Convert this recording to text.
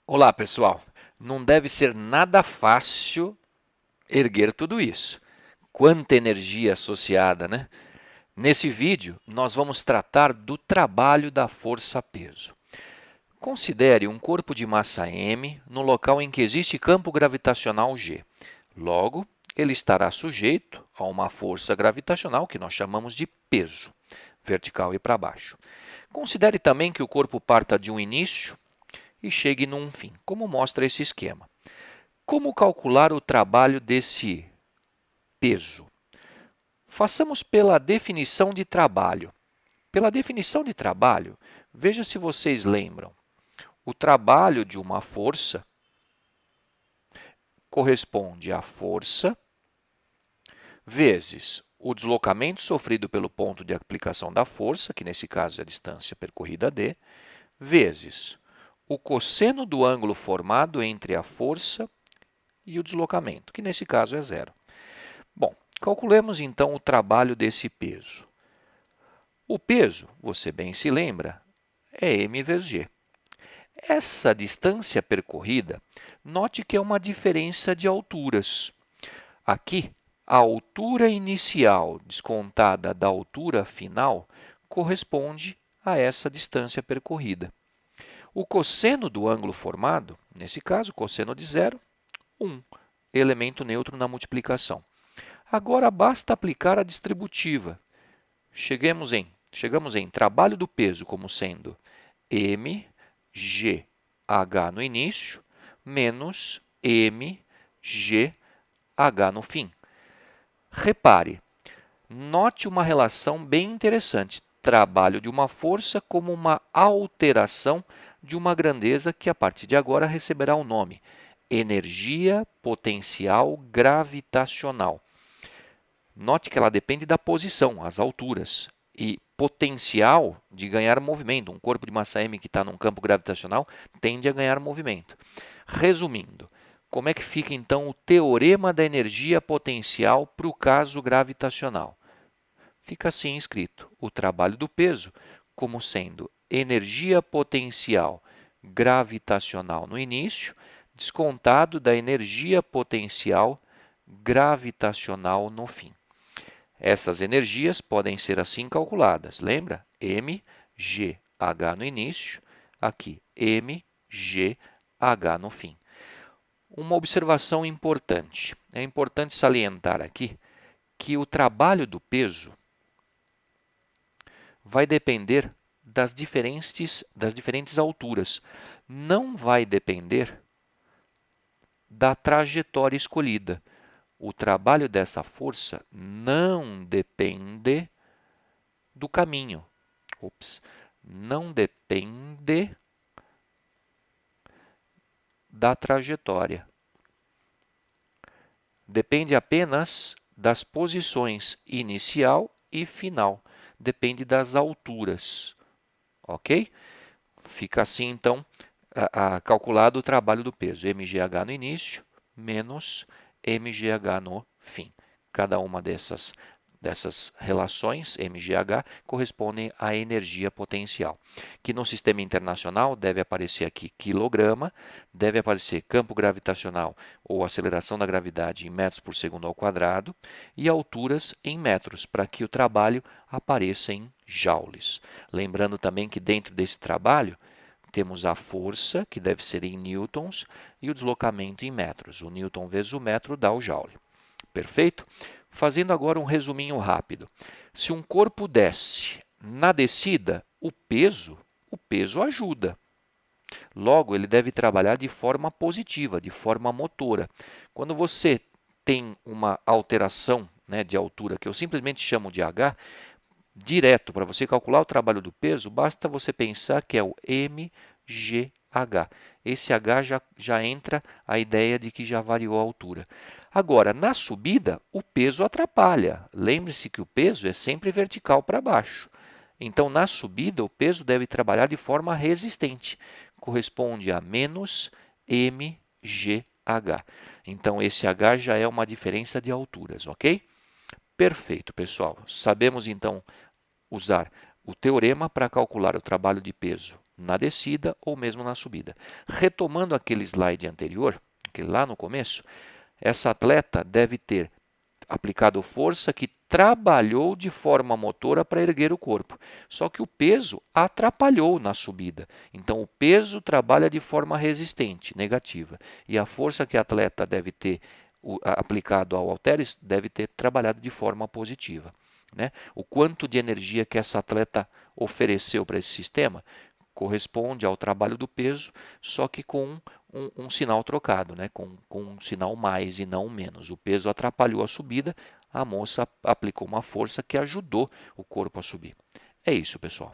Olá, pessoal! Não deve ser nada fácil erguer tudo isso. Quanta energia associada, né? Nesse vídeo, nós vamos tratar do trabalho da força-peso. Considere um corpo de massa m no local em que existe campo gravitacional G. Logo, ele estará sujeito a uma força gravitacional que nós chamamos de peso, vertical e para baixo. Considere também que o corpo parta de um início e chegue num fim, como mostra esse esquema. Como calcular o trabalho desse peso? Façamos pela definição de trabalho. Pela definição de trabalho, veja se vocês lembram. O trabalho de uma força corresponde à força vezes o deslocamento sofrido pelo ponto de aplicação da força, que nesse caso é a distância percorrida d, vezes o cosseno do ângulo formado entre a força e o deslocamento, que nesse caso é zero. Bom, calculemos então o trabalho desse peso. O peso, você bem se lembra, é m vezes g. Essa distância percorrida, note que é uma diferença de alturas. Aqui, a altura inicial descontada da altura final corresponde a essa distância percorrida. O cosseno do ângulo formado, nesse caso, cosseno de zero, 1, elemento neutro na multiplicação. Agora, basta aplicar a distributiva. Chegamos em trabalho do peso como sendo mgh no início menos mgh no fim. Repare, note uma relação bem interessante. Trabalho de uma força como uma alteração de uma grandeza que, a partir de agora, receberá o nome energia potencial gravitacional. Note que ela depende da posição, as alturas, e potencial de ganhar movimento. Um corpo de massa m que está num campo gravitacional tende a ganhar movimento. Resumindo, como é que fica então o teorema da energia potencial para o caso gravitacional? Fica assim escrito: o trabalho do peso como sendo energia potencial gravitacional no início, descontado da energia potencial gravitacional no fim. Essas energias podem ser assim calculadas. Lembra? mgh no início, aqui mgh no fim. Uma observação importante. É importante salientar aqui que o trabalho do peso vai depender das diferentes alturas. Não vai depender da trajetória escolhida. O trabalho dessa força não depende do caminho. Não depende da trajetória. Depende apenas das posições inicial e final. Depende das alturas. Ok? Fica assim, então, calculado o trabalho do peso. mgh no início menos mgh no fim. Cada uma dessas relações, mgh, correspondem à energia potencial, que no sistema internacional deve aparecer aqui quilograma, deve aparecer campo gravitacional ou aceleração da gravidade em metros por segundo ao quadrado e alturas em metros, para que o trabalho apareça em joules. Lembrando também que dentro desse trabalho temos a força, que deve ser em newtons, e o deslocamento em metros. O newton vezes o metro dá o joule. Perfeito? Fazendo agora um resuminho rápido. Se um corpo desce na descida, o peso ajuda. Logo, ele deve trabalhar de forma positiva, de forma motora. Quando você tem uma alteração, né, de altura, que eu simplesmente chamo de h, direto, para você calcular o trabalho do peso, basta você pensar que é o mgh. Esse h já entra a ideia de que já variou a altura. Agora, na subida, o peso atrapalha. Lembre-se que o peso é sempre vertical para baixo. Então, na subida, o peso deve trabalhar de forma resistente. Corresponde a menos mgh. Então, esse h já é uma diferença de alturas, ok? Perfeito, pessoal. Sabemos, então, usar o teorema para calcular o trabalho de peso na descida ou mesmo na subida. Retomando aquele slide anterior, aquele lá no começo, essa atleta deve ter aplicado força que trabalhou de forma motora para erguer o corpo. Só que o peso atrapalhou na subida. Então, o peso trabalha de forma resistente, negativa. E a força que a atleta deve ter aplicado ao halteres deve ter trabalhado de forma positiva. Né? O quanto de energia que essa atleta ofereceu para esse sistema corresponde ao trabalho do peso, só que com um sinal trocado, né? com um sinal mais e não menos. O peso atrapalhou a subida, a moça aplicou uma força que ajudou o corpo a subir. É isso, pessoal.